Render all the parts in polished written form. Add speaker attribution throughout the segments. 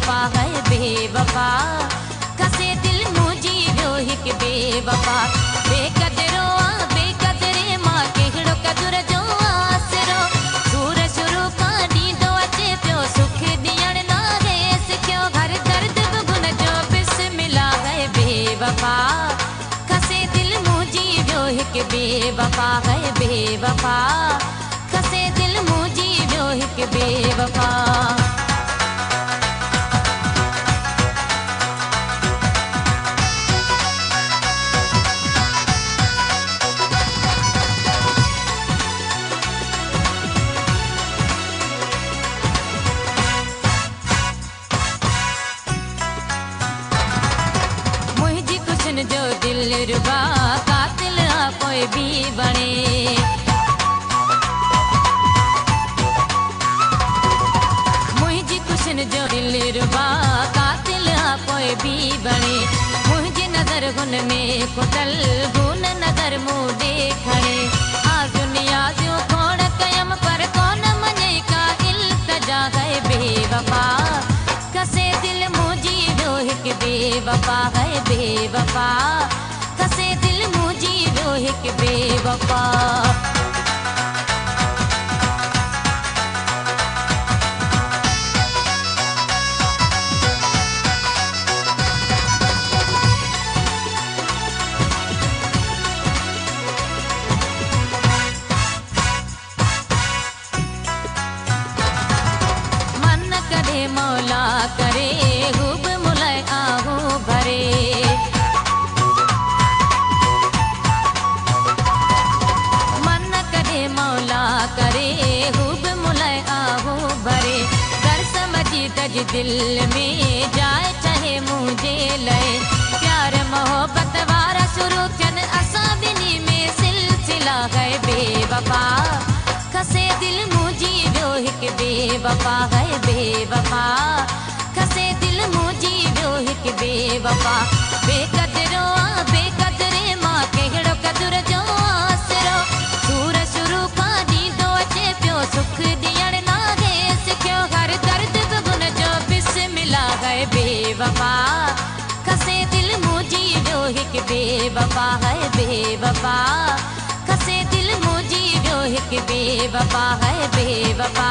Speaker 1: बेवफा है बेवफा, कसे दिल मुझी वियो हिक बेवफा। बेकदरो बेकदरे मां केड़ो कदुर जो आसरो, सूर शुरू का ॾींदो अचे पियो सुख ॾियण नाहे सिखियो। हर दर्द बुगुन जो बिस्मिल्ला है बेवफा, कसे दिल मुझी वियो हिक बेवफा है बेवफा, कसे दिल मुझी वियो हिक बेवफा। जो दिल रुबा कातिल आ कोई भी बने, मुझी कुशन जो दिल रुबा कातिल आ कोई भी बने। मुझी नजर गुन में कुतल गुन नजर मुँह देखणे, आ दुनिया जो खोड़ कयम पर कौन मने का इल्तजा है बेवफा, कसे दिल मुझी वियो हिक बेवफा है बेवफा, कसे दिल मुझी वियो हिक बेवफा। मन करे मौला करे हुब मुलाय आहू भरे, मन करे मौला करे हुब मुलाय आहू भरे। कर समझी तज दिल में जाए चाहे मुझे लय, प्यार मोहब्बत वारा शुरू थियन असां ॿिन्ही में सिलसिला है बेवफा, कसे दिल मुझी वियो हिक बेवफा है बेवफा, कसे दिल मुझी वियो हिक बेवफा। बेकदरो बेकदरे मां केड़ो कदुर जो आसरो, सूर शुरू का ॾींदो अचे पियो सुख ॾियण नाहे सिखियो। हर दर्द बुगुन जो बिस्मिल्ला है बेवफा, कसे दिल मुझी वियो हिक बेवफा है बेवफा, कसे दिल मुझी वियो हिक बेवफा है बेवफा,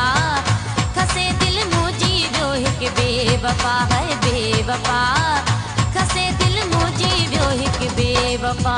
Speaker 1: कसे दिल मुझी वियो हिक बेवफा है बेवफा, कसे दिल मुझी वियो हिक बेवफा।